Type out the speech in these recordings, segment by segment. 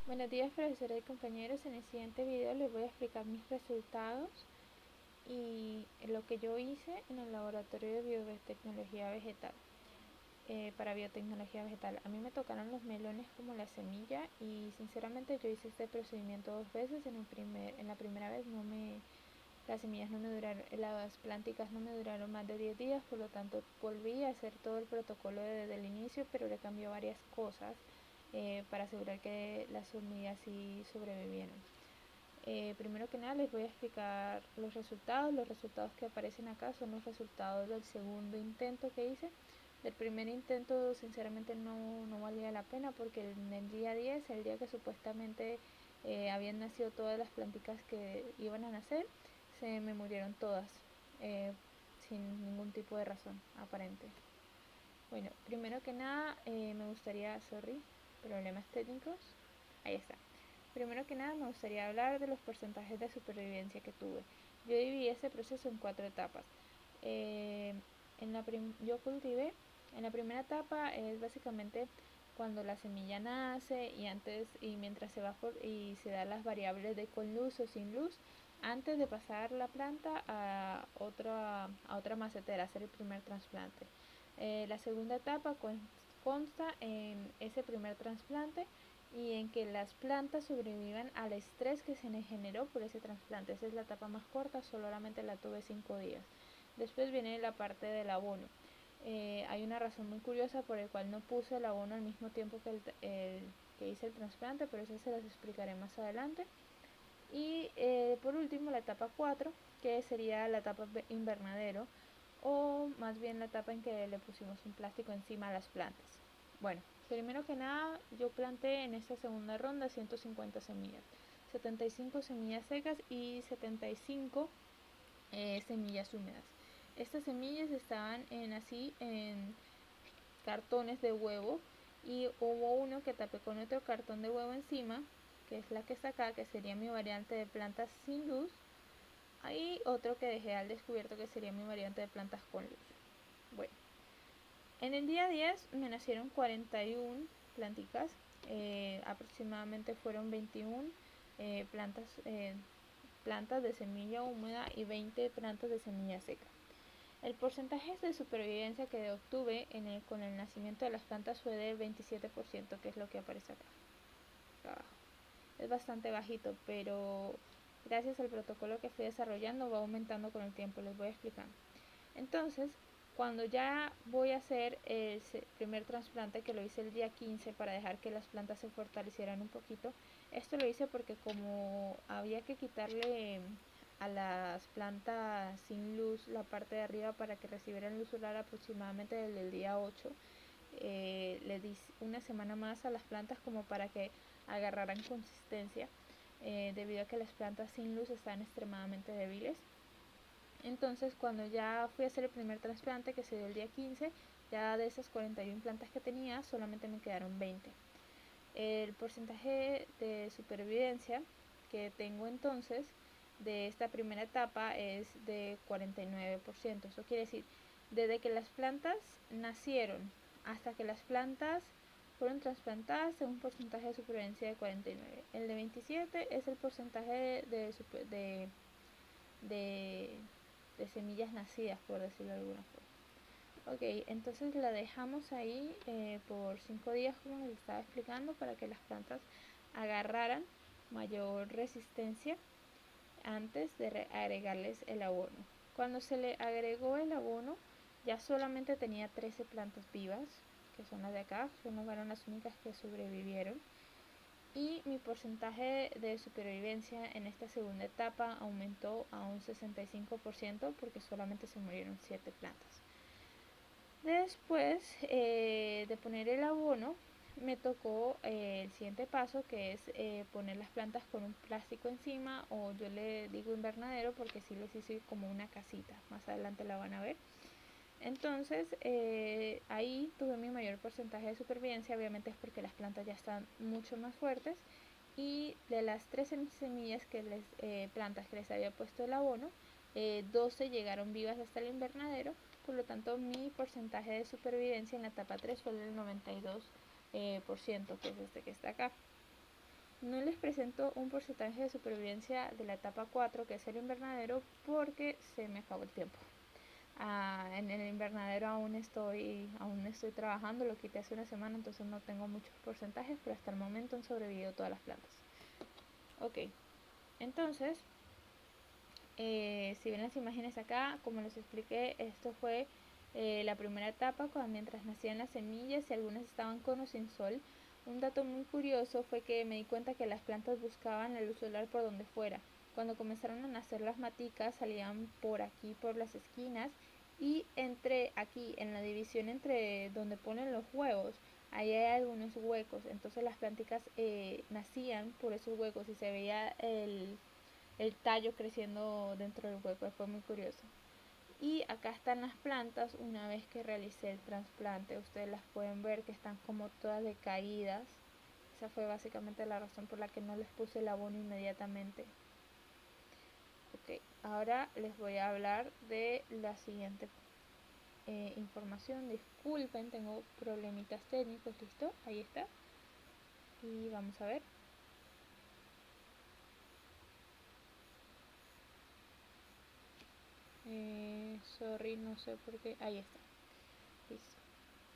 Buenos días, profesora y compañeros. En el siguiente video les voy a explicar mis resultados y lo que yo hice en el laboratorio de biotecnología vegetal. Para biotecnología vegetal, a mí me tocaron los melones como la semilla y sinceramente yo hice este procedimiento 2 veces. En la primera vez las semillas no me duraron, las plánticas no me duraron más de 10 días, por lo tanto volví a hacer todo el protocolo desde el inicio, pero le cambió varias cosas para asegurar que las semillas sí sobrevivieron. Primero que nada les voy a explicar los resultados. Los resultados que aparecen acá son los resultados del segundo intento que hice. Del primer intento sinceramente no valía la pena porque en el día 10, el día que supuestamente habían nacido todas las plantitas que iban a nacer, se me murieron todas sin ningún tipo de razón aparente. Bueno, primero que nada me gustaría, problemas técnicos, ahí está. Primero que nada me gustaría hablar de los porcentajes de supervivencia que tuve. Yo dividí ese proceso en 4 etapas. Yo cultivé, en la primera etapa es básicamente cuando la semilla nace y mientras se da las variables de con luz o sin luz, antes de pasar la planta a otra macetera, hacer el primer trasplante. La segunda etapa consta en ese primer trasplante y en que las plantas sobrevivan al estrés que se les generó por ese trasplante. Esa es la etapa más corta, solamente la tuve 5 días. Después viene la parte del abono. Hay una razón muy curiosa por la cual no puse el abono al mismo tiempo que hice el trasplante, pero eso se las explicaré más adelante. Y por último la etapa 4, que sería la etapa invernadero, o más bien la etapa en que le pusimos un plástico encima a las plantas. Bueno, primero que nada yo planté en esta segunda ronda 150 semillas, 75 semillas secas y 75 semillas húmedas. Estas semillas estaban en cartones de huevo y hubo uno que tapé con otro cartón de huevo encima, que es la que está acá, que sería mi variante de plantas sin luz. Hay otro que dejé al descubierto, que sería mi variante de plantas con luz. Bueno, en el día 10 me nacieron 41 planticas, aproximadamente fueron 21 plantas de semilla húmeda y 20 plantas de semilla seca. El porcentaje de supervivencia que obtuve con el nacimiento de las plantas fue de 27%, que es lo que aparece acá abajo. Es bastante bajito, pero gracias al protocolo que fui desarrollando va aumentando con el tiempo. Les voy explicando. Entonces, cuando ya voy a hacer el primer trasplante, que lo hice el día 15 para dejar que las plantas se fortalecieran un poquito, esto lo hice porque como había que quitarle a las plantas sin luz la parte de arriba para que recibieran luz solar aproximadamente desde el día 8, le di una semana más a las plantas como para que agarraran consistencia, debido a que las plantas sin luz están extremadamente débiles. Entonces cuando ya fui a hacer el primer trasplante, que se dio el día 15, ya de esas 41 plantas que tenía solamente me quedaron 20. El porcentaje de supervivencia que tengo entonces de esta primera etapa es de 49%. Eso quiere decir, desde que las plantas nacieron hasta que las plantas fueron trasplantadas, es un porcentaje de supervivencia de 49. El de 27 es el porcentaje de semillas nacidas, por decirlo de alguna forma. Ok, entonces la dejamos ahí por 5 días, como les estaba explicando, para que las plantas agarraran mayor resistencia antes de agregarles el abono. Cuando se le agregó el abono, ya solamente tenía 13 plantas vivas, que son las de acá, fueron las únicas que sobrevivieron. Y mi porcentaje de supervivencia en esta segunda etapa aumentó a un 65% porque solamente se murieron 7 plantas. Después de poner el abono, me tocó el siguiente paso, que es poner las plantas con un plástico encima, o yo le digo invernadero porque sí les hice como una casita, más adelante la van a ver. Entonces ahí tuve mi mayor porcentaje de supervivencia, obviamente es porque las plantas ya están mucho más fuertes, y de las 13 semillas plantas que les había puesto el abono, 12 llegaron vivas hasta el invernadero. Por lo tanto mi porcentaje de supervivencia en la etapa 3 fue del 92%, que es este que está acá. No les presento un porcentaje de supervivencia de la etapa 4, que es el invernadero, porque se me acabó el tiempo. En el invernadero aún estoy trabajando, lo quité hace una semana, entonces no tengo muchos porcentajes, pero hasta el momento han sobrevivido todas las plantas. Ok, entonces, si ven las imágenes acá, como les expliqué, esto fue la primera etapa, mientras nacían las semillas y algunas estaban con o sin sol. Un dato muy curioso fue que me di cuenta que las plantas buscaban la luz solar por donde fuera. Cuando comenzaron a nacer las maticas, salían por aquí, por las esquinas, y entre aquí, en la división entre donde ponen los huevos, ahí hay algunos huecos. Entonces las plantitas nacían por esos huecos y se veía el tallo creciendo dentro del hueco. Fue muy curioso. Y acá están las plantas una vez que realicé el trasplante. Ustedes las pueden ver que están como todas decaídas. Esa fue básicamente la razón por la que no les puse el abono inmediatamente. Ok, ahora les voy a hablar de la siguiente información. Disculpen, tengo problemitas técnicos. Listo, ahí está. Y vamos a ver. Sorry, no sé por qué. Ahí está. Listo.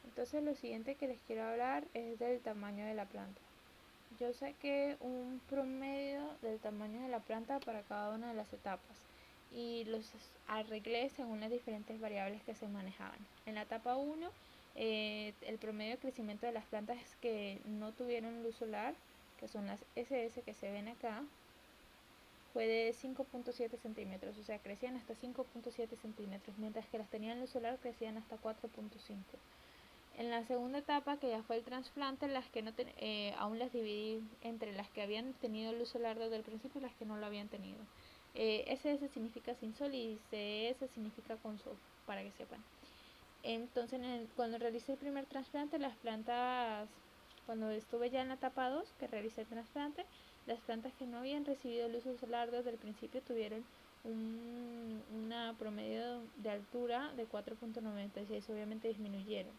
Entonces lo siguiente que les quiero hablar es del tamaño de la planta. Yo saqué un promedio del tamaño de la planta para cada una de las etapas y los arreglé según las diferentes variables que se manejaban. En la etapa 1, el promedio de crecimiento de las plantas que no tuvieron luz solar, que son las SS que se ven acá, fue de 5.7 centímetros, o sea, crecían hasta 5.7 centímetros, mientras que las tenían luz solar crecían hasta 4.5. En la segunda etapa, que ya fue el trasplante, las que no aún las dividí entre las que habían tenido luz solar desde el principio y las que no lo habían tenido. SS significa sin sol y CS significa con sol, para que sepan. Entonces, cuando realicé el primer trasplante, las plantas, cuando estuve ya en la etapa 2, que realicé el trasplante, las plantas que no habían recibido luz solar desde el principio tuvieron una promedio de altura de 4.96, obviamente disminuyeron.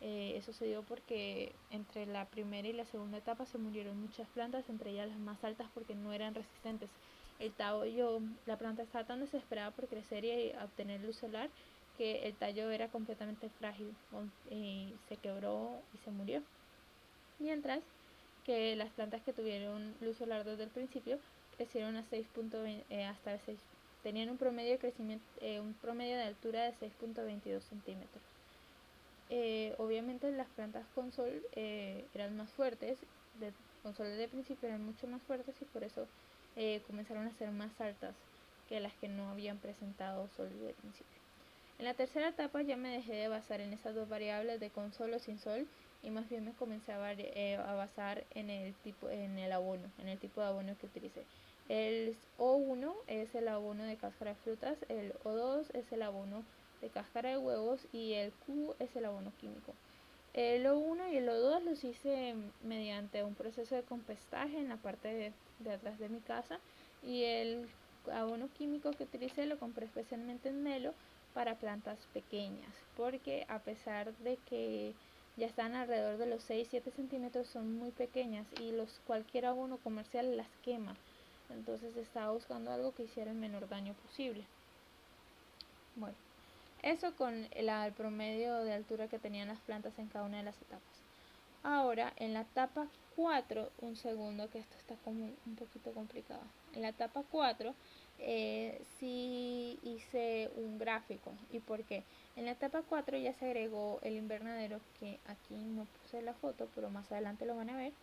Eso se dio porque entre la primera y la segunda etapa se murieron muchas plantas, entre ellas las más altas porque no eran resistentes. La planta estaba tan desesperada por crecer y obtener luz solar que el tallo era completamente frágil y se quebró y se murió. Mientras que las plantas que tuvieron luz solar desde el principio crecieron a 6.20 hasta 6, tenían un promedio de crecimiento, un promedio de altura de 6.22 centímetros. Obviamente las plantas con sol eran más fuertes, con sol desde el principio eran mucho más fuertes y por eso comenzaron a ser más altas que las que no habían presentado sol desde el principio. En la tercera etapa ya me dejé de basar en esas dos variables de con sol o sin sol y más bien me comencé a basar en el tipo de abono que utilicé. El O1 es el abono de cáscara de frutas, el O2 es el abono de cáscara de huevos y el Q es el abono químico. El O1 y el O2 los hice mediante un proceso de compostaje en la parte de atrás de mi casa y el abono químico que utilicé lo compré especialmente en Melo para plantas pequeñas, porque a pesar de que ya están alrededor de los 6-7 centímetros, son muy pequeñas y cualquier abono comercial las quema. Entonces estaba buscando algo que hiciera el menor daño posible. Bueno, eso con el promedio de altura que tenían las plantas en cada una de las etapas. Ahora, en la etapa 4, un segundo que esto está como un poquito complicado. En la etapa 4 sí hice un gráfico. ¿Y por qué? En la etapa 4 ya se agregó el invernadero, que aquí no puse la foto, pero más adelante lo van a ver.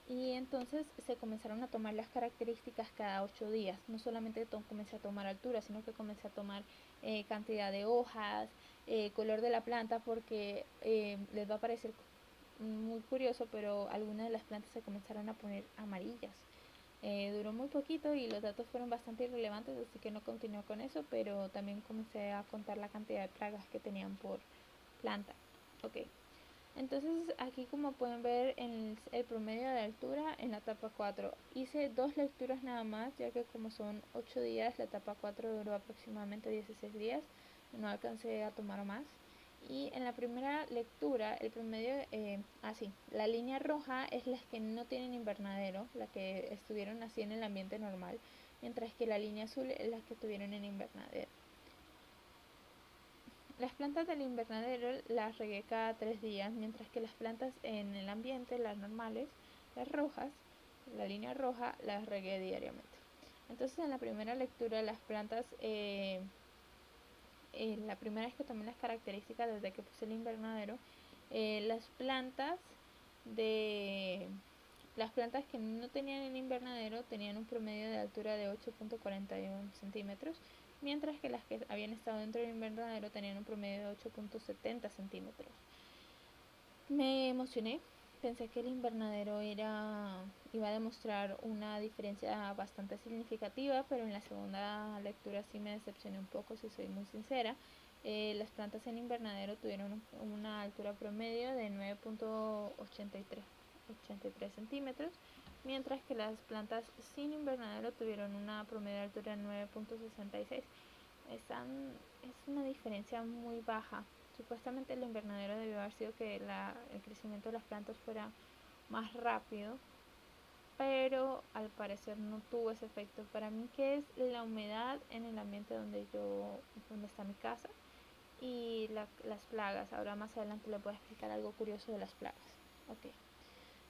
Y entonces se comenzaron a tomar las características cada 8 días. No solamente comencé a tomar altura, sino que comencé a tomar cantidad de hojas, color de la planta, porque les va a parecer muy curioso, pero algunas de las plantas se comenzaron a poner amarillas. Duró muy poquito y los datos fueron bastante irrelevantes, así que no continué con eso, pero también comencé a contar la cantidad de plagas que tenían por planta. Ok. Entonces aquí, como pueden ver, en el promedio de altura en la etapa 4 hice 2 lecturas nada más, ya que como son 8 días, la etapa 4 duró aproximadamente 16 días, no alcancé a tomar más. Y en la primera lectura, el promedio, la línea roja es las que no tienen invernadero, las que estuvieron así en el ambiente normal, mientras que la línea azul es las que estuvieron en invernadero. Las plantas del invernadero las regué cada 3 días, mientras que las plantas en el ambiente, las normales, las rojas, la línea roja, las regué diariamente. Entonces en la primera lectura las plantas, la primera vez que tomé las características desde que puse el invernadero, las plantas de las plantas que no tenían el invernadero tenían un promedio de altura de 8.41 centímetros, mientras que las que habían estado dentro del invernadero tenían un promedio de 8.70 centímetros. Me emocioné, pensé que el invernadero iba a demostrar una diferencia bastante significativa, pero en la segunda lectura sí me decepcioné un poco, si soy muy sincera. Las plantas en invernadero tuvieron una altura promedio de 9.83 centímetros, mientras que las plantas sin invernadero tuvieron una promedio de altura de 9.66. Es una diferencia muy baja. Supuestamente el invernadero debió haber sido que el crecimiento de las plantas fuera más rápido, pero al parecer no tuvo ese efecto. Para mí, que es la humedad en el ambiente donde está mi casa, y las plagas. Ahora más adelante le voy a explicar algo curioso de las plagas. Ok,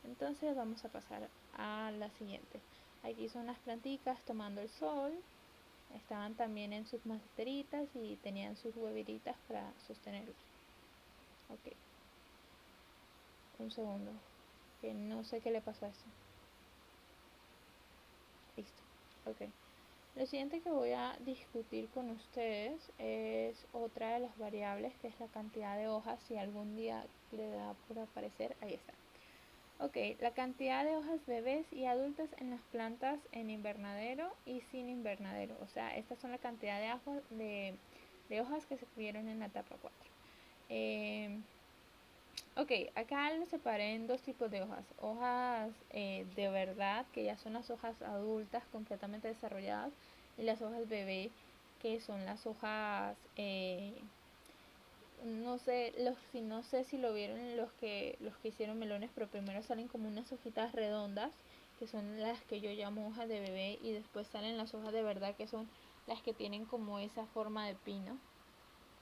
entonces vamos a pasar a la siguiente. Aquí son las plantitas tomando el sol. Estaban también en sus maceteritas y tenían sus huevitas para sostenerlos. Ok, un segundo, que no sé qué le pasó a esto. Listo. Ok. Lo siguiente que voy a discutir con ustedes es otra de las variables, que es la cantidad de hojas. Si algún día le da por aparecer, ahí está. Ok, la cantidad de hojas bebés y adultas en las plantas en invernadero y sin invernadero. O sea, estas son la cantidad de hojas que se tuvieron en la etapa 4. Ok, acá lo separé en dos tipos de hojas. Hojas de verdad, que ya son las hojas adultas completamente desarrolladas, y las hojas bebé, que son las hojas, no sé si lo vieron los que hicieron melones, pero primero salen como unas hojitas redondas, que son las que yo llamo hojas de bebé, y después salen las hojas de verdad, que son las que tienen como esa forma de pino.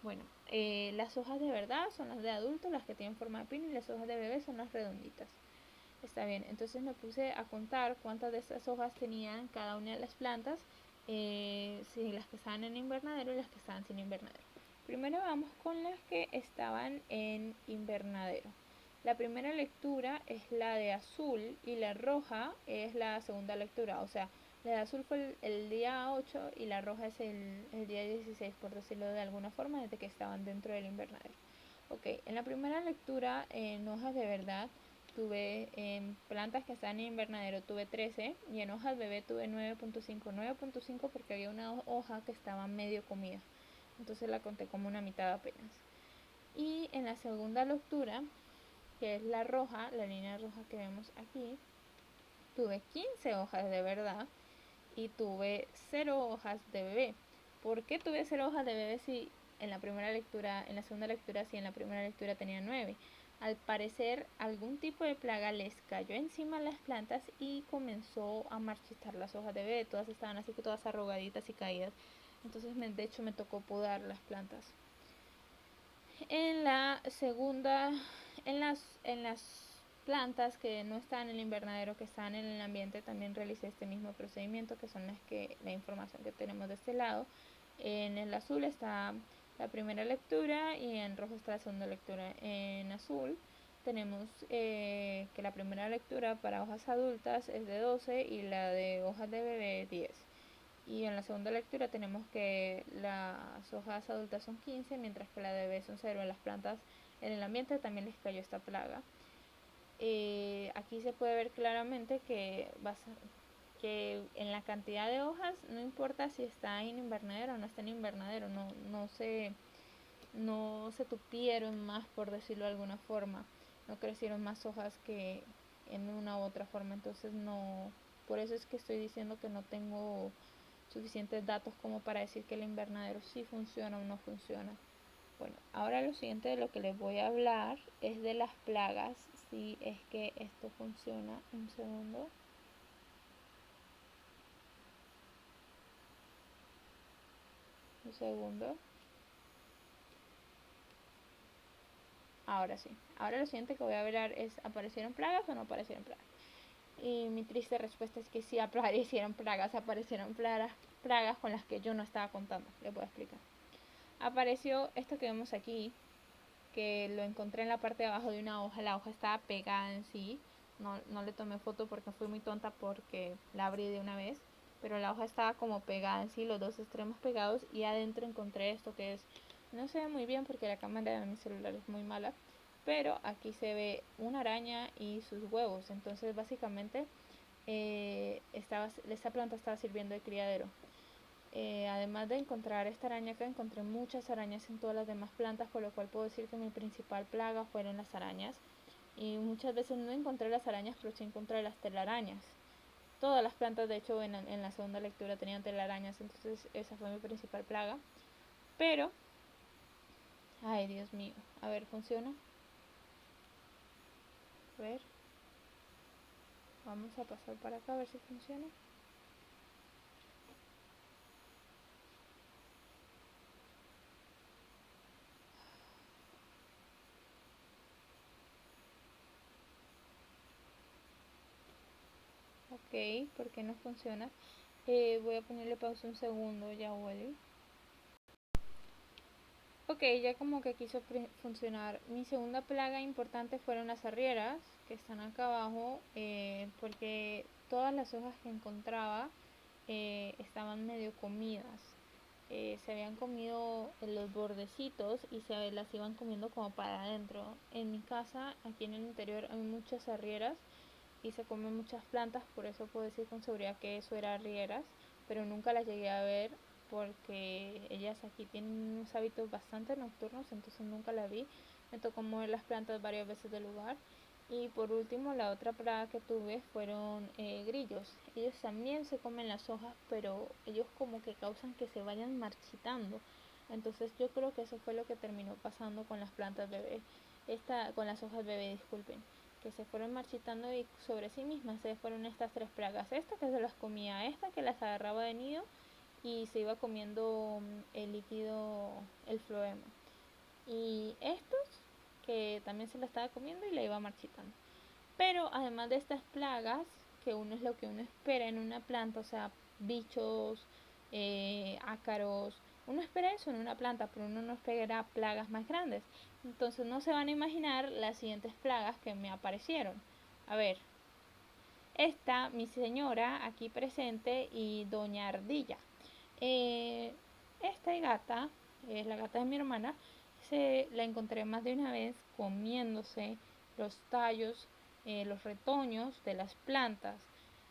Bueno, las hojas de verdad son las de adulto, las que tienen forma de pino, y las hojas de bebé son las redonditas. Está bien, entonces me puse a contar cuántas de estas hojas tenían cada una de las plantas, si las que estaban en invernadero y las que estaban sin invernadero. Primero vamos con las que estaban en invernadero. La primera lectura es la de azul y la roja es la segunda lectura. O sea, la de azul fue el día 8 y la roja es el día 16, por decirlo de alguna forma, desde que estaban dentro del invernadero. Ok, en la primera lectura, en hojas de verdad, tuve en plantas que están en invernadero, tuve 13, y en hojas bebé tuve 9.5. 9.5 porque había una hoja que estaba medio comida, entonces la conté como una mitad apenas. Y en la segunda lectura, que es la roja, la línea roja que vemos aquí, tuve 15 hojas de verdad y tuve 0 hojas de bebé. ¿Por qué tuve 0 hojas de bebé si en la segunda lectura sí, en la primera lectura tenía 9? Al parecer algún tipo de plaga les cayó encima a las plantas y comenzó a marchitar las hojas de bebé. Todas estaban así, todas arrugaditas y caídas. Entonces de hecho me tocó podar las plantas. En la segunda, en las plantas que no están en el invernadero, que están en el ambiente, también realicé este mismo procedimiento, que son la información que tenemos de este lado. En el azul está la primera lectura y en rojo está la segunda lectura. En azul tenemos que la primera lectura para hojas adultas es de 12 y la de hojas de bebé 10. Y en la segunda lectura tenemos que las hojas adultas son 15, mientras que la de bebé son 0. En las plantas en el ambiente también les cayó esta plaga. Aquí se puede ver claramente que en la cantidad de hojas no importa si está en invernadero o no está en invernadero, no se tupieron más, por decirlo de alguna forma, no crecieron más hojas que en una u otra forma. Entonces no, por eso es que estoy diciendo que no tengo suficientes datos como para decir que el invernadero sí funciona o no funciona. Bueno, ahora lo siguiente de lo que les voy a hablar es de las plagas, si es que esto funciona. Un segundo. Un segundo. Ahora sí. Ahora lo siguiente que voy a hablar es, ¿aparecieron plagas o no aparecieron plagas? Y mi triste respuesta es que sí aparecieron plagas con las que yo no estaba contando. Les voy a explicar. Apareció esto que vemos aquí, que lo encontré en la parte de abajo de una hoja. La hoja estaba pegada en sí. No le tomé foto porque fui muy tonta porque la abrí de una vez. Pero la hoja estaba como pegada en sí, los dos extremos pegados. Y adentro encontré esto que es, no se ve muy bien porque la cámara de mi celular es muy mala. Pero aquí se ve una araña y sus huevos. Entonces básicamente esta planta estaba sirviendo de criadero. Además de encontrar esta araña acá, encontré muchas arañas en todas las demás plantas, por lo cual puedo decir que mi principal plaga fueron las arañas. Y muchas veces no encontré las arañas, pero sí encontré las telarañas. Todas las plantas, de hecho, en la segunda lectura tenían telarañas, entonces esa fue mi principal plaga. Pero, ay Dios mío, a ver, ¿funciona? A ver, vamos a pasar para acá a ver si funciona. Ok, ¿por qué no funciona? Voy a ponerle pausa un segundo, ya vuelve. Ok, ya como que quiso funcionar. Mi segunda plaga importante fueron las arrieras, que están acá abajo, porque todas las hojas que encontraba estaban medio comidas. Se habían comido en los bordecitos y se las iban comiendo como para adentro. En mi casa, aquí en el interior, hay muchas arrieras y se comen muchas plantas, por eso puedo decir con seguridad que eso era arrieras, pero nunca las llegué a ver porque ellas aquí tienen unos hábitos bastante nocturnos, entonces nunca la vi. Me tocó mover las plantas varias veces del lugar. Y por último, la otra plaga que tuve fueron grillos. Ellos también se comen las hojas, pero ellos como que causan que se vayan marchitando. Entonces yo creo que eso fue lo que terminó pasando con las plantas bebé. Con las hojas bebé, disculpen, que se fueron marchitando y sobre sí mismas se fueron estas tres plagas. Esta que se las comía, esta que las agarraba de nido y se iba comiendo el líquido, el floema. Y estos que también se la estaba comiendo y la iba marchitando. Pero además de estas plagas, que uno es lo que uno espera en una planta, o sea, bichos, ácaros, uno espera eso en una planta, pero uno no espera plagas más grandes. Entonces no se van a imaginar las siguientes plagas que me aparecieron. A ver, esta, mi señora aquí presente y doña Ardilla. Esta gata, es la gata de mi hermana, la encontré más de una vez comiéndose los tallos, los retoños de las plantas.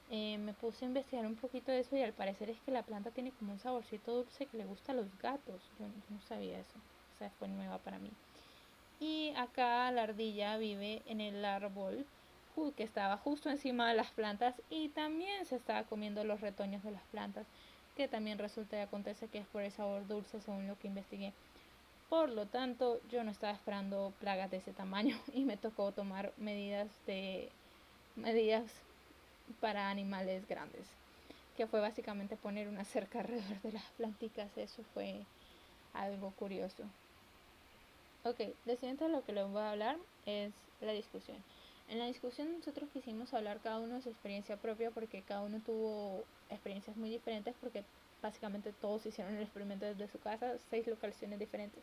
Me puse a investigar un poquito de eso y al parecer es que la planta tiene como un saborcito dulce que le gusta a los gatos. Yo no sabía eso, o sea, fue nueva para mí. Y acá la ardilla vive en el árbol que estaba justo encima de las plantas y también se estaba comiendo los retoños de las plantas, que también resulta y acontece que es por el sabor dulce según lo que investigué. Por lo tanto, yo no estaba esperando plagas de ese tamaño y me tocó tomar medidas para animales grandes, que fue básicamente poner una cerca alrededor de las plantitas. Eso fue algo curioso. Ok, lo siguiente de lo que les voy a hablar es la discusión. En la discusión nosotros quisimos hablar cada uno de su experiencia propia porque cada uno tuvo experiencias muy diferentes porque básicamente todos hicieron el experimento desde su casa, 6 locaciones diferentes.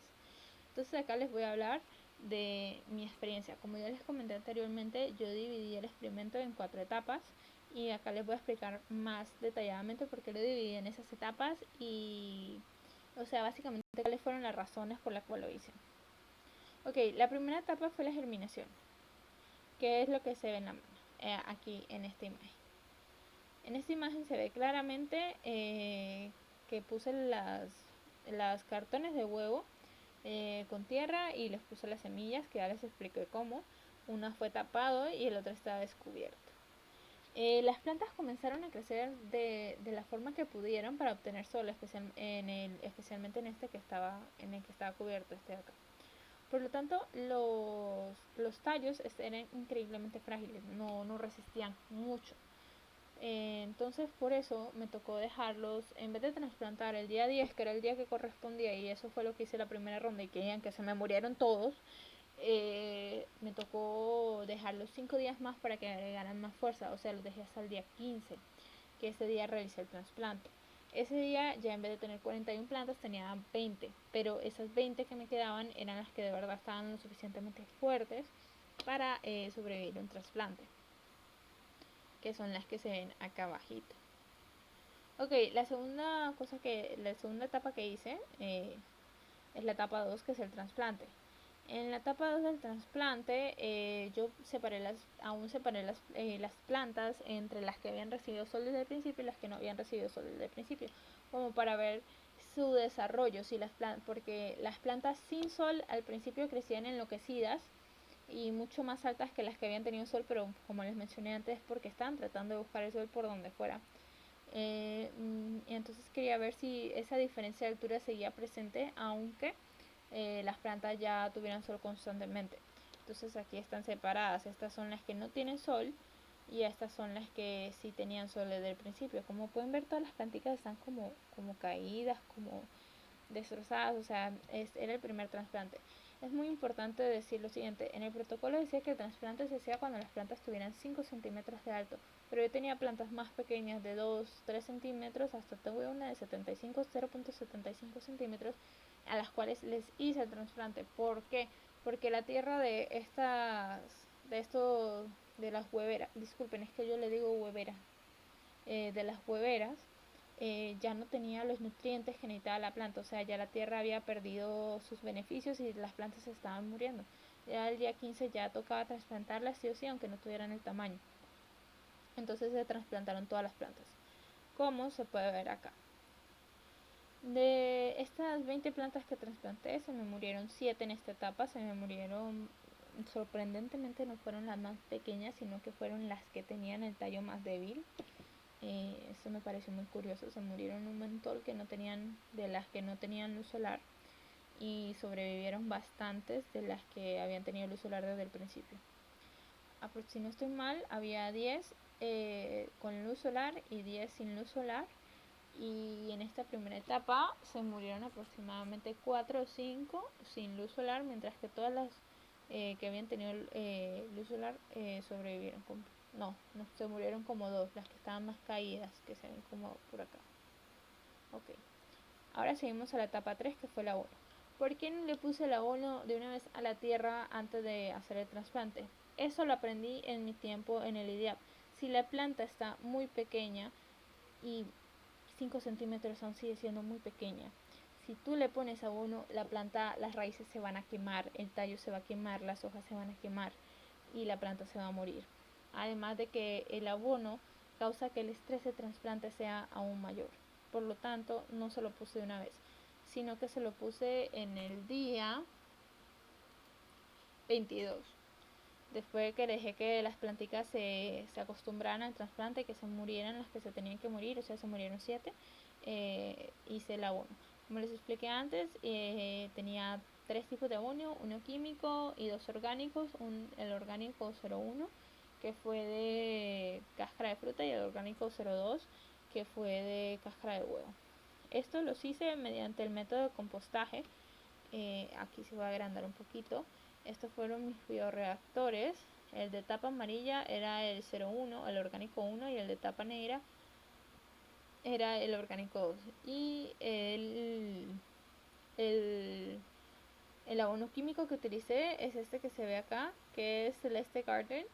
Entonces acá les voy a hablar de mi experiencia. Como ya les comenté anteriormente, yo dividí el experimento en 4 etapas y acá les voy a explicar más detalladamente por qué lo dividí en esas etapas y, o sea, básicamente cuáles fueron las razones por las cuales lo hice. Ok, la primera etapa fue la germinación, que es lo que se ve en la mano, aquí en esta imagen. En esta imagen se ve claramente que puse las cartones de huevo con tierra y les puse las semillas, que ya les expliqué cómo. Una fue tapado y el otro estaba descubierto. Las plantas comenzaron a crecer de la forma que pudieron para obtener sol, especialmente en el que estaba cubierto este de acá. Por lo tanto, los tallos eran increíblemente frágiles, no resistían mucho. Entonces por eso me tocó dejarlos, en vez de trasplantar el día 10, que era el día que correspondía, y eso fue lo que hice la primera ronda, y querían que se me murieron todos, me tocó dejarlos 5 días más para que agregaran más fuerza, o sea, los dejé hasta el día 15, que ese día realicé el trasplante. Ese día ya en vez de tener 41 plantas tenía 20, pero esas 20 que me quedaban eran las que de verdad estaban lo suficientemente fuertes para sobrevivir un trasplante, que son las que se ven acá abajito. Ok, la segunda etapa que hice es la etapa 2, que es el trasplante. En la etapa 2 del trasplante, yo aún separé las plantas entre las que habían recibido sol desde el principio y las que no habían recibido sol desde el principio, como para ver su desarrollo, porque las plantas sin sol al principio crecían enloquecidas y mucho más altas que las que habían tenido sol, pero como les mencioné antes, porque estaban tratando de buscar el sol por donde fuera. Entonces quería ver si esa diferencia de altura seguía presente, aunque las plantas ya tuvieran sol constantemente. Entonces aquí están separadas, estas son las que no tienen sol y estas son las que sí tenían sol desde el principio. Como pueden ver, todas las plantitas están como caídas, como destrozadas, o sea, era el primer trasplante. Es muy importante decir lo siguiente: en el protocolo decía que el trasplante se hacía cuando las plantas tuvieran 5 centímetros de alto, pero yo tenía plantas más pequeñas de 2, 3 centímetros, hasta tuve una de 0.75 centímetros, a las cuales les hice el trasplante. ¿Por qué? Porque la tierra de las hueveras, disculpen, es que yo le digo huevera, de las hueveras, ya no tenía los nutrientes que necesitaba la planta, o sea, ya la tierra había perdido sus beneficios y las plantas se estaban muriendo. Ya el día 15 ya tocaba trasplantarlas sí o sí, aunque no tuvieran el tamaño. Entonces se trasplantaron todas las plantas, como se puede ver acá. De estas 20 plantas que trasplanté, se me murieron 7 en esta etapa. Se me murieron, sorprendentemente no fueron las más pequeñas, sino que fueron las que tenían el tallo más débil. Eso me pareció muy curioso. Se murieron un montón de las que no tenían luz solar, y sobrevivieron bastantes de las que habían tenido luz solar desde el principio. Si no estoy mal, había 10 con luz solar y 10 sin luz solar, y en esta primera etapa se murieron aproximadamente 4 o 5 sin luz solar, mientras que todas las que habían tenido luz solar sobrevivieron. No, se murieron como 2, las que estaban más caídas, que se ven como por acá. Ok, ahora seguimos a la etapa 3, que fue el abono. ¿Por qué no le puse el abono de una vez a la tierra antes de hacer el trasplante? Eso lo aprendí en mi tiempo en el IDIAP. Si la planta está muy pequeña, y 5 centímetros aún sigue siendo muy pequeña, si tú le pones abono, la planta, las raíces se van a quemar, el tallo se va a quemar, las hojas se van a quemar y la planta se va a morir. Además de que el abono causa que el estrés de trasplante sea aún mayor. Por lo tanto, no se lo puse de una vez, sino que se lo puse en el día 22. Después de que dejé que las plantitas se acostumbraran al trasplante, que se murieran las que se tenían que morir, o sea, se murieron 7, hice el abono. Como les expliqué antes, tenía 3 tipos de abono: uno químico y 2 orgánicos. El orgánico 01, que fue de cáscara de fruta, y el orgánico 02, que fue de cáscara de huevo. Esto los hice mediante el método de compostaje. Aquí se va a agrandar un poquito. Estos fueron mis bioreactores. El de tapa amarilla era el 01, el orgánico 1, y el de tapa negra era el orgánico 2. Y el abono químico que utilicé es este que se ve acá, que es Celeste Garden,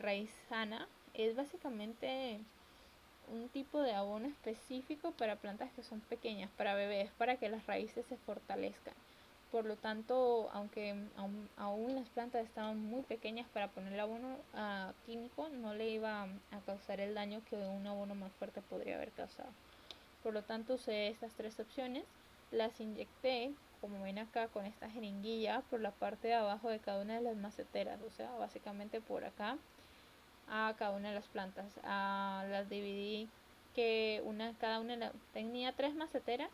raíz sana. Es básicamente un tipo de abono específico para plantas que son pequeñas, para bebés, para que las raíces se fortalezcan. Por lo tanto, aunque aún las plantas estaban muy pequeñas, para poner el abono químico no le iba a causar el daño que un abono más fuerte podría haber causado. Por lo tanto, usé estas 3 opciones. Las inyecté, como ven acá, con esta jeringuilla por la parte de abajo de cada una de las maceteras, o sea, básicamente por acá. a cada una de las plantas. Las dividí cada una tenía 3 maceteras.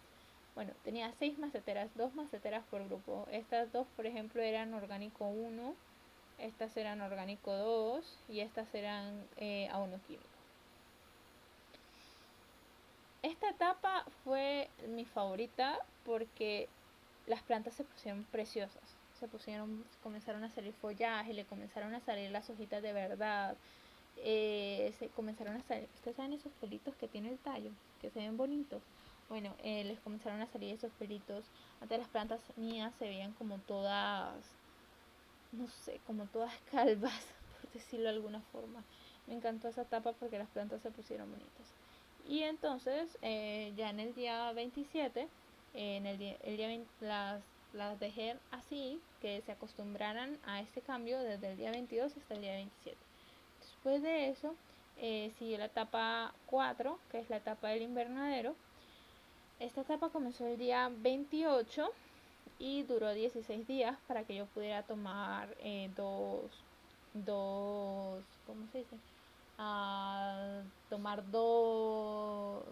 Bueno, tenía 6 maceteras, 2 maceteras por grupo. Estas dos, por ejemplo, eran orgánico 1, estas eran orgánico 2 y estas eran abono químico. Esta etapa fue mi favorita porque las plantas se pusieron preciosas. Comenzaron a salir follaje, le comenzaron a salir las hojitas de verdad. Se comenzaron a salir, ustedes saben esos pelitos que tiene el tallo, que se ven bonitos. Bueno, les comenzaron a salir esos pelitos. Antes las plantas mías se veían como todas, no sé, como todas calvas, por decirlo de alguna forma. Me encantó esa etapa porque las plantas se pusieron bonitas. Y entonces, ya en el día 27, el día 20, las dejé así, que se acostumbraran a este cambio desde el día 22 hasta el día 27. Después de eso, siguió la etapa 4, que es la etapa del invernadero. Esta etapa comenzó el día 28 y duró 16 días para que yo pudiera tomar ¿cómo se dice? Tomar dos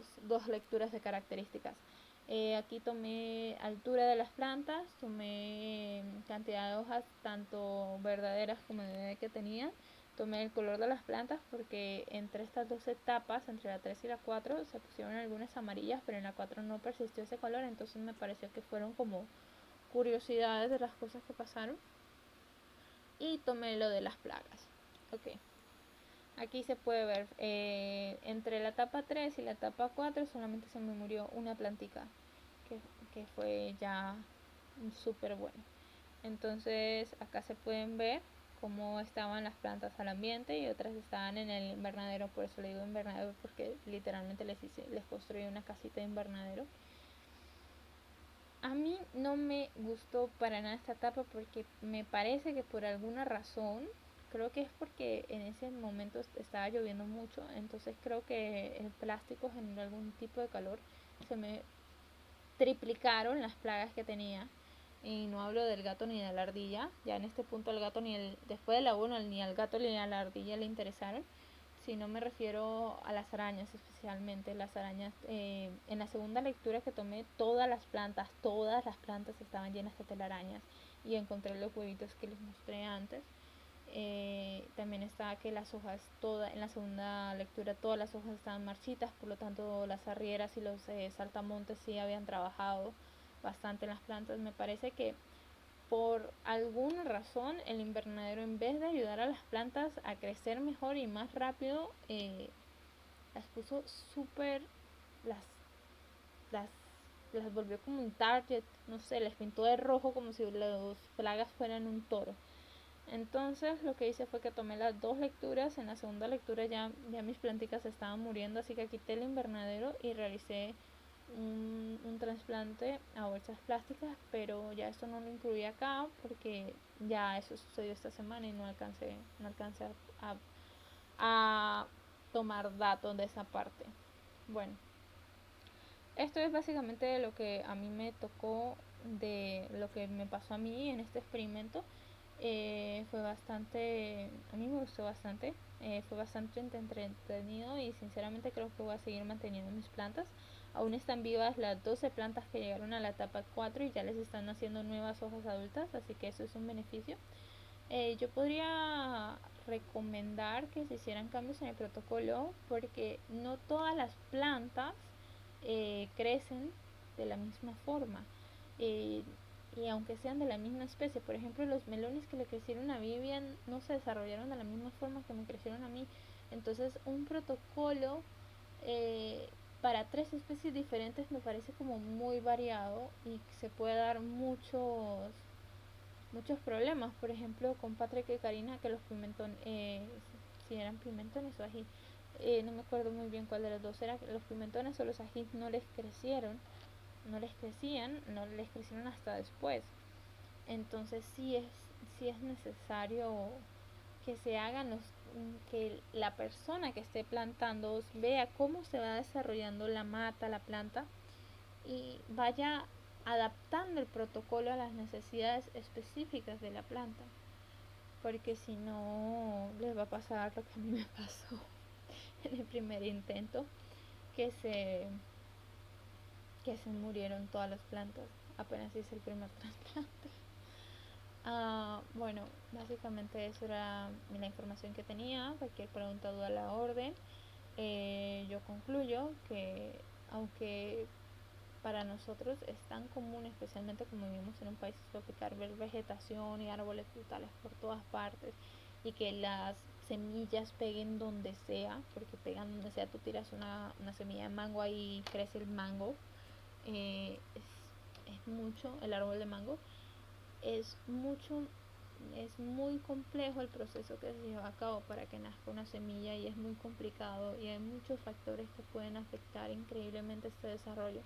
lecturas de características. Aquí tomé altura de las plantas, tomé cantidad de hojas tanto verdaderas como de que tenían, tomé el color de las plantas porque entre estas dos etapas, entre la 3 y la 4, se pusieron algunas amarillas, pero en la 4 no persistió ese color, entonces me pareció que fueron como curiosidades de las cosas que pasaron. Y tomé lo de las plagas. Ok. Aquí se puede ver, entre la etapa 3 y la etapa 4 solamente se me murió una plantica, que fue ya súper bueno. Entonces acá se pueden ver cómo estaban las plantas al ambiente y otras estaban en el invernadero. Por eso le digo invernadero, porque literalmente les construí una casita de invernadero. A mí no me gustó para nada esta etapa porque me parece que por alguna razón, creo que es porque en ese momento estaba lloviendo mucho, entonces creo que el plástico generó algún tipo de calor. Se me triplicaron las plagas que tenía. Y no hablo del gato ni de la ardilla. Ya en este punto el gato después del abono ni al gato ni a la ardilla le interesaron. Si no, me refiero a las arañas, especialmente las arañas. En la segunda lectura que tomé, todas las plantas estaban llenas de telarañas y encontré los huevitos que les mostré antes. También estaba que las hojas, en la segunda lectura todas las hojas estaban marchitas, por lo tanto las arrieras y los saltamontes sí habían trabajado bastante en las plantas. Me parece que por alguna razón el invernadero, en vez de ayudar a las plantas a crecer mejor y más rápido, las puso súper, las, las, las volvió como un target, no sé, les pintó de rojo como si las plagas fueran un toro. Entonces lo que hice fue que tomé las dos lecturas. En la segunda lectura ya mis plantitas estaban muriendo, así que quité el invernadero y realicé un trasplante a bolsas plásticas, pero ya esto no lo incluí acá porque ya eso sucedió esta semana y no alcancé a tomar datos de esa parte. Bueno, esto es básicamente lo que a mí me tocó, de lo que me pasó a mí en este experimento. Fue bastante, a mí me gustó bastante, fue bastante entretenido y sinceramente creo que voy a seguir manteniendo mis plantas. Aún están vivas las 12 plantas que llegaron a la etapa 4 y ya les están haciendo nuevas hojas adultas, así que eso es un beneficio. Yo podría recomendar que se hicieran cambios en el protocolo porque no todas las plantas crecen de la misma forma. Y aunque sean de la misma especie, por ejemplo, los melones que le crecieron a Vivian no se desarrollaron de la misma forma que me crecieron a mí. Entonces, un protocolo para 3 especies diferentes me parece como muy variado y se puede dar muchos problemas. Por ejemplo, con Patrick y Karina, que los pimentones, si eran pimentones o ají, no me acuerdo muy bien cuál de los dos era, los pimentones o los ají no les crecieron, no les crecieron hasta después. Entonces sí es necesario que se hagan que la persona que esté plantando vea cómo se va desarrollando la mata, la planta, y vaya adaptando el protocolo a las necesidades específicas de la planta. porque si no les va a pasar lo que a mí me pasó en el primer intento, que se, que se murieron todas las plantas apenas hice el primer trasplante. Bueno, básicamente eso era la información que tenía. Cualquier pregunta, duda, a la orden. Yo concluyo que aunque para nosotros es tan común, especialmente como vivimos en un país tropical, ver vegetación y árboles frutales por todas partes y que las semillas peguen donde sea, porque pegan donde sea, tú tiras una semilla de mango ahí y crece el mango, es mucho el árbol de mango, es mucho, es muy complejo el proceso que se lleva a cabo para que nazca una semilla y es muy complicado y hay muchos factores que pueden afectar increíblemente este desarrollo.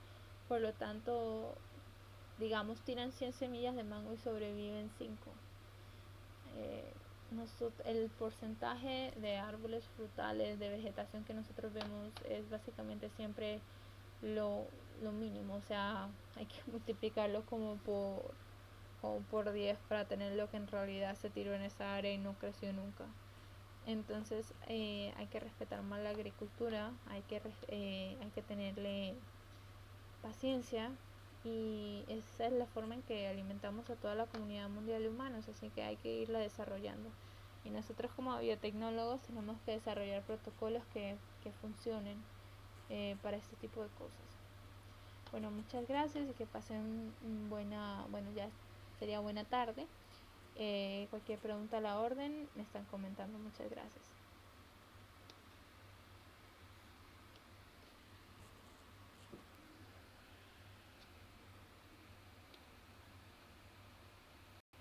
Por lo tanto, digamos, tiran 100 semillas de mango y sobreviven 5. Eh, el porcentaje de árboles frutales, de vegetación que nosotros vemos es básicamente siempre lo, lo mínimo, o sea, hay que multiplicarlo como por 10 para tener lo que en realidad se tiró en esa área y no creció nunca. Entonces hay que respetar más la agricultura, hay que tenerle paciencia y esa es la forma en que alimentamos a toda la comunidad mundial de humanos, así que hay que irla desarrollando. Y nosotros como biotecnólogos tenemos que desarrollar protocolos que funcionen para este tipo de cosas. Bueno, muchas gracias y que pasen bueno, ya sería buena tarde. Cualquier pregunta a la orden me están comentando. Muchas gracias.